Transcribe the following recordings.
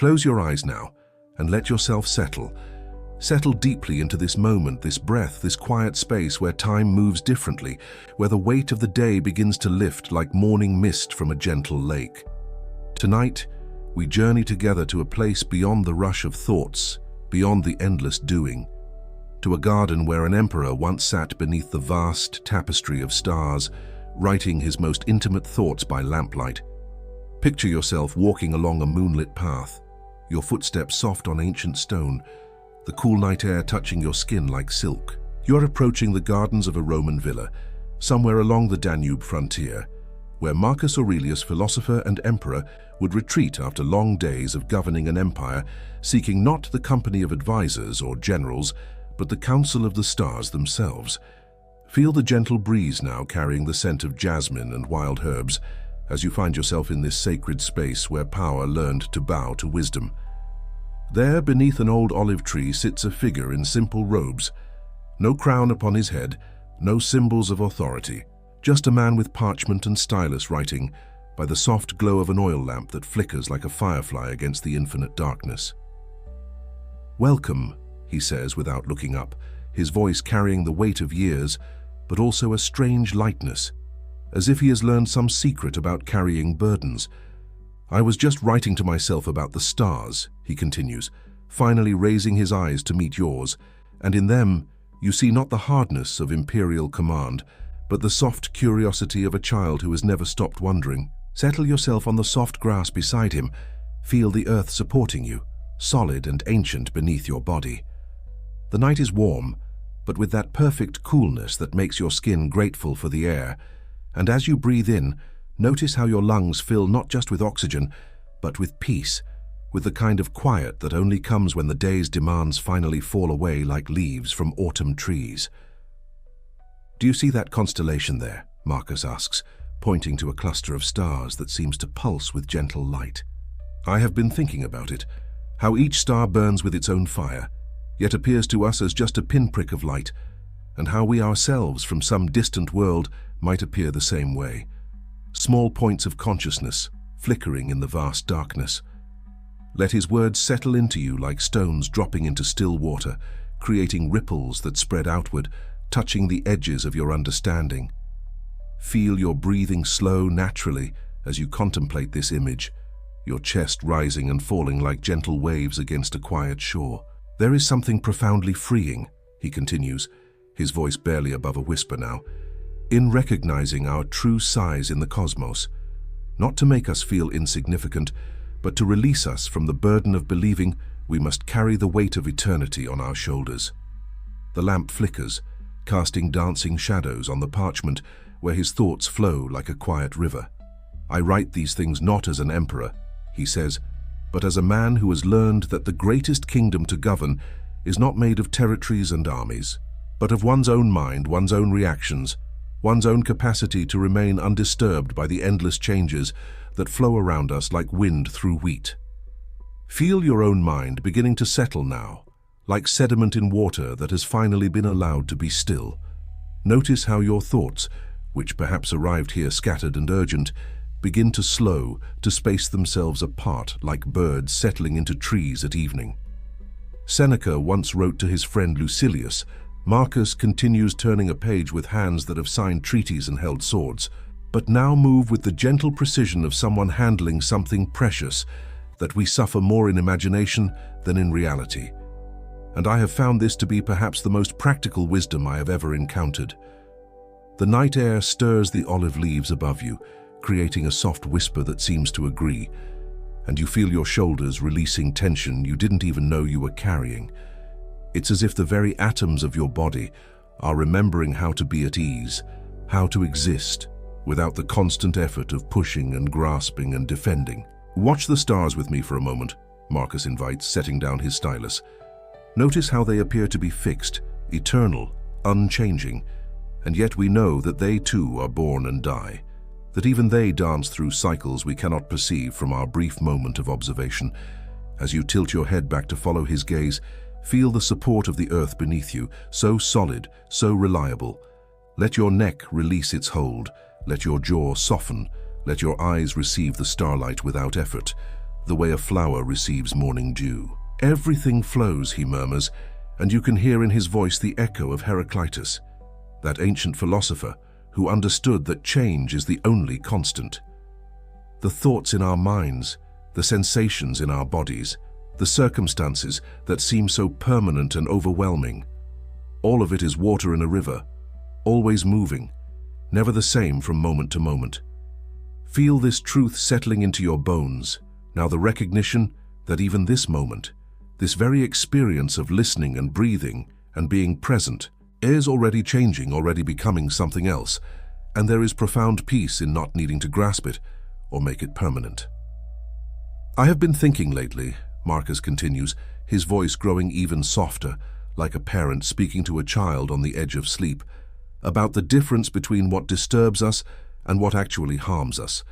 Close your eyes now and let yourself settle. Settle deeply into this moment, this breath, this quiet space where time moves differently, where the weight of the day begins to lift like morning mist from a gentle lake. Tonight, we journey together to a place beyond the rush of thoughts, beyond the endless doing, to a garden where an emperor once sat beneath the vast tapestry of stars, writing his most intimate thoughts by lamplight. Picture yourself walking along a moonlit path, your footsteps soft on ancient stone, the cool night air touching your skin like silk. You're approaching the gardens of a Roman villa, somewhere along the Danube frontier, where Marcus Aurelius, philosopher and emperor, would retreat after long days of governing an empire, seeking not the company of advisors or generals, but the counsel of the stars themselves. Feel the gentle breeze now carrying the scent of jasmine and wild herbs, as you find yourself in this sacred space where power learned to bow to wisdom. There, beneath an old olive tree, sits a figure in simple robes. No crown upon his head, no symbols of authority. Just a man with parchment and stylus writing by the soft glow of an oil lamp that flickers like a firefly against the infinite darkness. "Welcome," he says without looking up, his voice carrying the weight of years, but also a strange lightness, as if he has learned some secret about carrying burdens. "I was just writing to myself about the stars," he continues, finally raising his eyes to meet yours, "and in them you see not the hardness of imperial command, but the soft curiosity of a child who has never stopped wondering. Settle yourself on the soft grass beside him. Feel the earth supporting you, solid and ancient beneath your body. The night is warm, but with that perfect coolness that makes your skin grateful for the air, and as you breathe in, notice how your lungs fill not just with oxygen, but with peace, with the kind of quiet that only comes when the day's demands finally fall away like leaves from autumn trees." "Do you see that constellation there?" Marcus asks, pointing to a cluster of stars that seems to pulse with gentle light. "I have been thinking about it, how each star burns with its own fire, yet appears to us as just a pinprick of light, and how we ourselves from some distant world might appear the same way. Small points of consciousness, flickering in the vast darkness. Let his words settle into you like stones dropping into still water, creating ripples that spread outward, touching the edges of your understanding. Feel your breathing slow naturally as you contemplate this image, your chest rising and falling like gentle waves against a quiet shore. There is something profoundly freeing," he continues, his voice barely above a whisper now, "in recognizing our true size in the cosmos, not to make us feel insignificant, but to release us from the burden of believing we must carry the weight of eternity on our shoulders." The lamp flickers, casting dancing shadows on the parchment where his thoughts flow like a quiet river. "I write these things not as an emperor," he says, "but as a man who has learned that the greatest kingdom to govern is not made of territories and armies, but of one's own mind, one's own reactions, one's own capacity to remain undisturbed by the endless changes that flow around us like wind through wheat. Feel your own mind beginning to settle now, like sediment in water that has finally been allowed to be still. Notice how your thoughts, which perhaps arrived here scattered and urgent, begin to slow, to space themselves apart like birds settling into trees at evening." Seneca once wrote to his friend Lucilius, "Marcus continues turning a page with hands that have signed treaties and held swords, but now move with the gentle precision of someone handling something precious, that we suffer more in imagination than in reality. And I have found this to be perhaps the most practical wisdom I have ever encountered. The night air stirs the olive leaves above you, creating a soft whisper that seems to agree, and you feel your shoulders releasing tension you didn't even know you were carrying. It's as if the very atoms of your body are remembering how to be at ease, how to exist, without the constant effort of pushing and grasping and defending." "Watch the stars with me for a moment," Marcus invites, setting down his stylus. "Notice how they appear to be fixed, eternal, unchanging, and yet we know that they too are born and die, that even they dance through cycles we cannot perceive from our brief moment of observation. As you tilt your head back to follow his gaze, feel the support of the earth beneath you, so solid, so reliable. Let your neck release its hold, let your jaw soften, let your eyes receive the starlight without effort. the way a flower receives morning dew. Everything flows, he murmurs, and you can hear in his voice the echo of Heraclitus, that ancient philosopher who understood that change is the only constant. The thoughts in our minds, the sensations in our bodies, the circumstances that seem so permanent and overwhelming, all of it is water in a river, always moving, never the same from moment to moment. Feel this truth settling into your bones, now the recognition that even this moment, this very experience of listening and breathing and being present, is already changing, already becoming something else, and there is profound peace in not needing to grasp it or make it permanent. I have been thinking lately, Marcus continues, his voice growing even softer, like a parent speaking to a child on the edge of sleep, about the difference between what disturbs us and what actually harms us.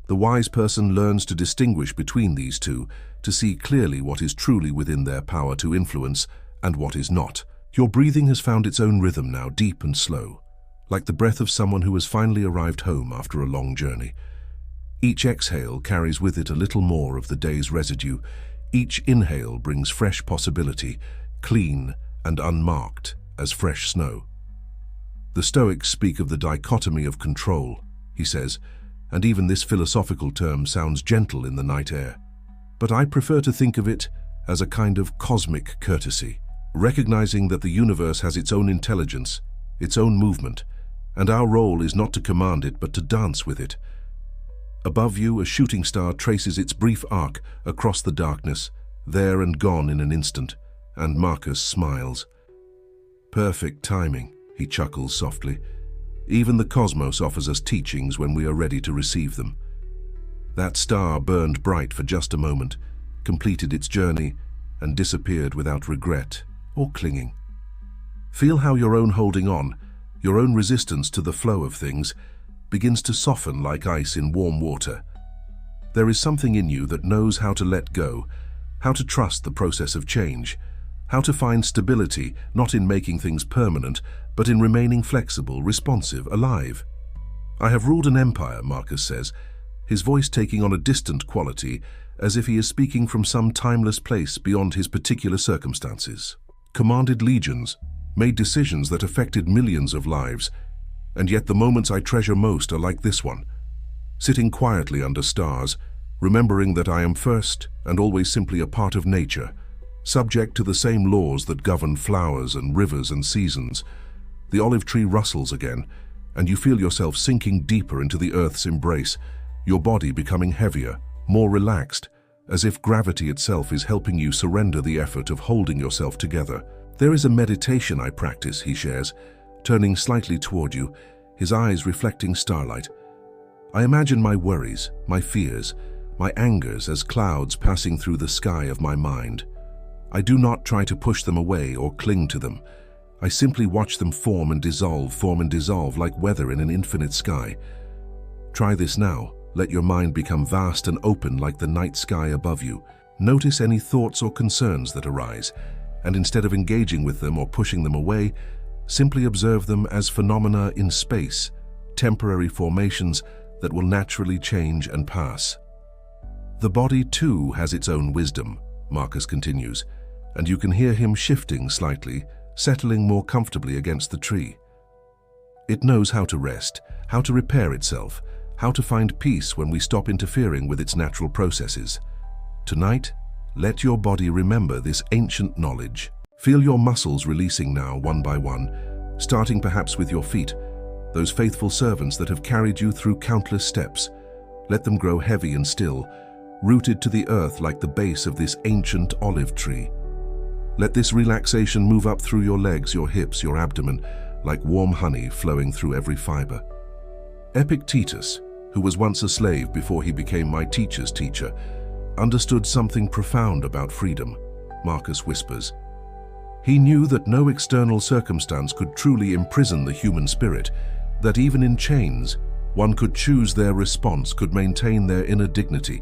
The wise person learns to distinguish between these two, to see clearly what is truly within their power to influence and what is not. Your breathing has found its own rhythm now, deep and slow, like the breath of someone who has finally arrived home after a long journey. Each exhale carries with it a little more of the day's residue. Each inhale brings fresh possibility, clean and unmarked as fresh snow. The Stoics speak of the dichotomy of control, he says, and even this philosophical term sounds gentle in the night air. But I prefer to think of it as a kind of cosmic courtesy, recognizing that the universe has its own intelligence, its own movement, and our role is not to command it but to dance with it. Above you, a shooting star traces its brief arc across the darkness, there and gone in an instant, and Marcus smiles. Perfect timing, he chuckles softly. Even the cosmos offers us teachings when we are ready to receive them. That star burned bright for just a moment, completed its journey, and disappeared without regret or clinging. Feel how your own holding on, your own resistance to the flow of things, begins to soften like ice in warm water. There is something in you that knows how to let go, how to trust the process of change, how to find stability not in making things permanent, but in remaining flexible, responsive, alive. I have ruled an empire, Marcus says, his voice taking on a distant quality, as if he is speaking from some timeless place beyond his particular circumstances. Commanded legions, made decisions that affected millions of lives, and yet the moments I treasure most are like this one, sitting quietly under stars, remembering that I am first and always simply a part of nature, subject to the same laws that govern flowers and rivers and seasons. The olive tree rustles again, and you feel yourself sinking deeper into the earth's embrace, your body becoming heavier, more relaxed, as if gravity itself is helping you surrender the effort of holding yourself together. There is a meditation I practice, he shares, turning slightly toward you, his eyes reflecting starlight. I imagine my worries, my fears, my angers as clouds passing through the sky of my mind. I do not try to push them away or cling to them. I simply watch them form and dissolve like weather in an infinite sky. Try this now. Let your mind become vast and open like the night sky above you. Notice any thoughts or concerns that arise, and instead of engaging with them or pushing them away, simply observe them as phenomena in space, temporary formations that will naturally change and pass. The body too has its own wisdom, Marcus continues, and you can hear him shifting slightly, settling more comfortably against the tree. It knows how to rest, how to repair itself, how to find peace when we stop interfering with its natural processes. Tonight, let your body remember this ancient knowledge. Feel your muscles releasing now one by one, starting perhaps with your feet, those faithful servants that have carried you through countless steps. Let them grow heavy and still, rooted to the earth like the base of this ancient olive tree. Let this relaxation move up through your legs, your hips, your abdomen, like warm honey flowing through every fiber. Epictetus, who was once a slave before he became my teacher's teacher, understood something profound about freedom, Marcus whispers. He knew that no external circumstance could truly imprison the human spirit, that even in chains, one could choose their response, could maintain their inner dignity,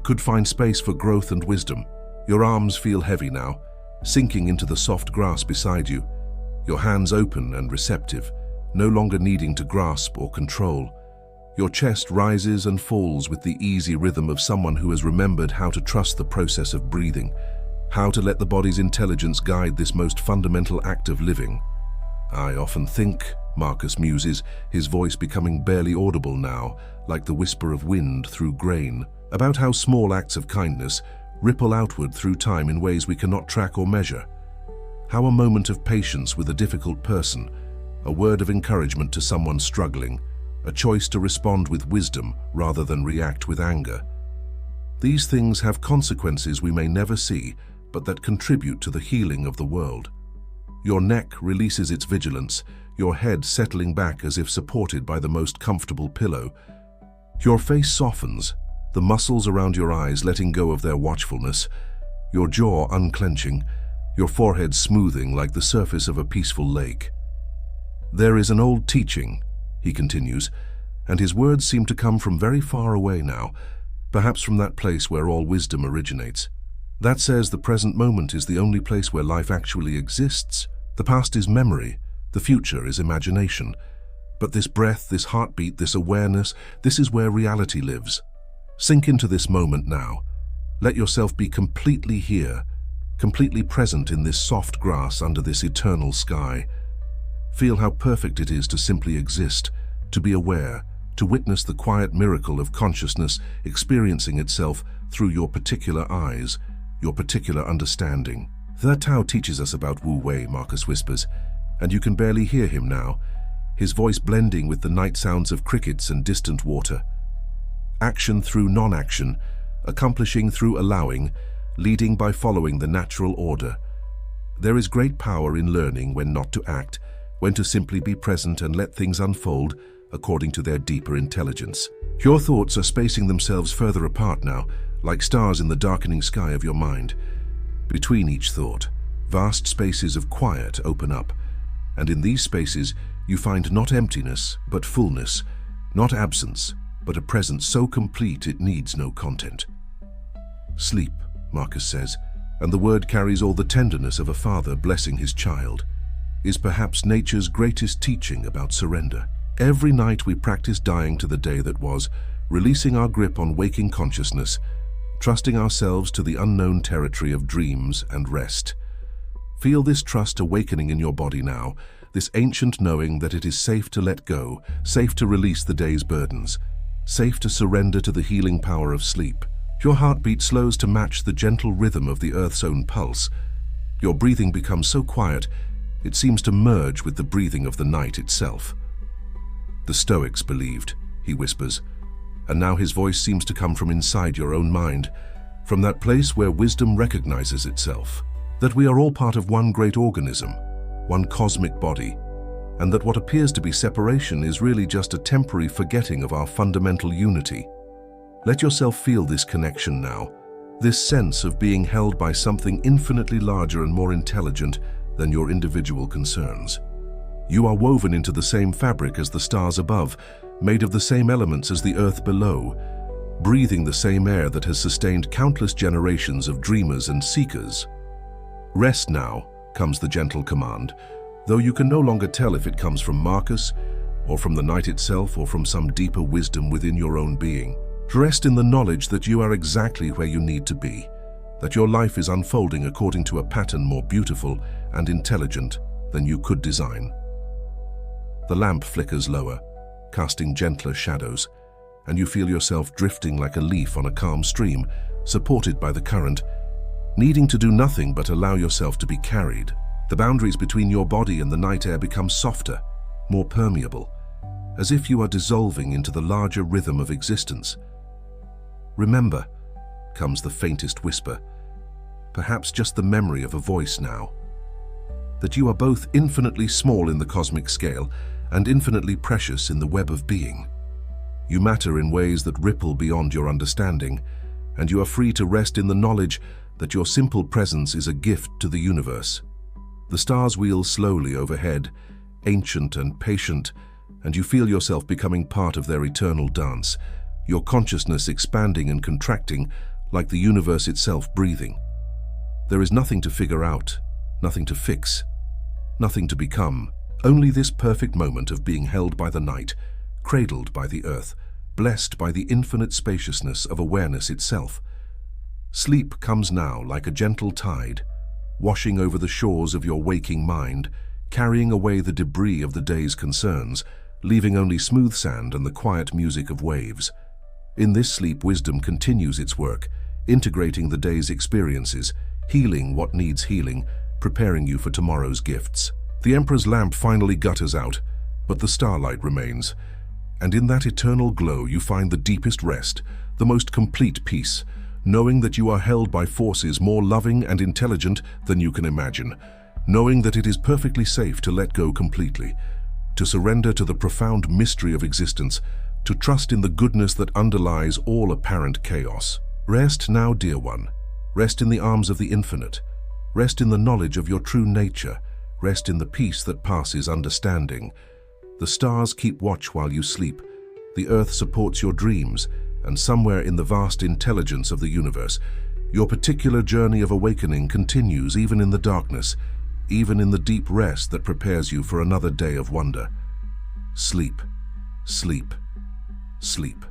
could find space for growth and wisdom. Your arms feel heavy now, sinking into the soft grass beside you, your hands open and receptive, no longer needing to grasp or control. Your chest rises and falls with the easy rhythm of someone who has remembered how to trust the process of breathing, how to let the body's intelligence guide this most fundamental act of living. I often think, Marcus muses, his voice becoming barely audible now, like the whisper of wind through grain, about how small acts of kindness ripple outward through time in ways we cannot track or measure. How a moment of patience with a difficult person, a word of encouragement to someone struggling, a choice to respond with wisdom rather than react with anger. These things have consequences we may never see, but that contribute to the healing of the world. Your neck releases its vigilance, your head settling back as if supported by the most comfortable pillow. Your face softens, the muscles around your eyes letting go of their watchfulness, your jaw unclenching, your forehead smoothing like the surface of a peaceful lake. There is an old teaching, he continues, and his words seem to come from very far away now, perhaps from that place where all wisdom originates. That says the present moment is the only place where life actually exists. The past is memory, the future is imagination. But this breath, this heartbeat, this awareness, this is where reality lives. Sink into this moment now. Let yourself be completely here, completely present in this soft grass under this eternal sky. Feel how perfect it is to simply exist, to be aware, to witness the quiet miracle of consciousness experiencing itself through your particular eyes, your particular understanding. The Tao teaches us about Wu Wei, Marcus whispers, and you can barely hear him now, his voice blending with the night sounds of crickets and distant water. Action through non-action, accomplishing through allowing, leading by following the natural order. There is great power in learning when not to act, when to simply be present and let things unfold according to their deeper intelligence. Your thoughts are spacing themselves further apart now, like stars in the darkening sky of your mind. Between each thought, vast spaces of quiet open up, and in these spaces you find not emptiness, but fullness, not absence, but a presence so complete it needs no content. Sleep, Marcus says, and the word carries all the tenderness of a father blessing his child, is perhaps nature's greatest teaching about surrender. Every night we practice dying to the day that was, releasing our grip on waking consciousness, trusting ourselves to the unknown territory of dreams and rest. Feel this trust awakening in your body now, this ancient knowing that it is safe to let go, safe to release the day's burdens, safe to surrender to the healing power of sleep. Your heartbeat slows to match the gentle rhythm of the earth's own pulse. Your breathing becomes so quiet, it seems to merge with the breathing of the night itself. The Stoics believed, he whispers, and now his voice seems to come from inside your own mind, from that place where wisdom recognizes itself, that we are all part of one great organism, one cosmic body, and that what appears to be separation is really just a temporary forgetting of our fundamental unity. Let yourself feel this connection now, this sense of being held by something infinitely larger and more intelligent than your individual concerns. You are woven into the same fabric as the stars above, made of the same elements as the earth below, breathing the same air that has sustained countless generations of dreamers and seekers. Rest now, comes the gentle command, though you can no longer tell if it comes from Marcus, or from the night itself, or from some deeper wisdom within your own being. Rest in the knowledge that you are exactly where you need to be, that your life is unfolding according to a pattern more beautiful and intelligent than you could design. The lamp flickers lower, casting gentler shadows, and you feel yourself drifting like a leaf on a calm stream, supported by the current, needing to do nothing but allow yourself to be carried. The boundaries between your body and the night air become softer, more permeable, as if you are dissolving into the larger rhythm of existence. Remember, comes the faintest whisper, perhaps just the memory of a voice now, that you are both infinitely small in the cosmic scale and infinitely precious in the web of being. You matter in ways that ripple beyond your understanding, and you are free to rest in the knowledge that your simple presence is a gift to the universe. The stars wheel slowly overhead, ancient and patient, and you feel yourself becoming part of their eternal dance, your consciousness expanding and contracting like the universe itself breathing. There is nothing to figure out, nothing to fix, nothing to become, only this perfect moment of being held by the night, cradled by the earth, blessed by the infinite spaciousness of awareness itself. Sleep comes now like a gentle tide, washing over the shores of your waking mind, carrying away the debris of the day's concerns, leaving only smooth sand and the quiet music of waves. In this sleep, wisdom continues its work, integrating the day's experiences, healing what needs healing, preparing you for tomorrow's gifts. The Emperor's lamp finally gutters out, but the starlight remains. And in that eternal glow you find the deepest rest, the most complete peace, knowing that you are held by forces more loving and intelligent than you can imagine, knowing that it is perfectly safe to let go completely, to surrender to the profound mystery of existence, to trust in the goodness that underlies all apparent chaos. Rest now, dear one. Rest in the arms of the infinite. Rest in the knowledge of your true nature. Rest in the peace that passes understanding. The stars keep watch while you sleep. The earth supports your dreams, and somewhere in the vast intelligence of the universe, your particular journey of awakening continues even in the darkness, even in the deep rest that prepares you for another day of wonder. Sleep, sleep, sleep.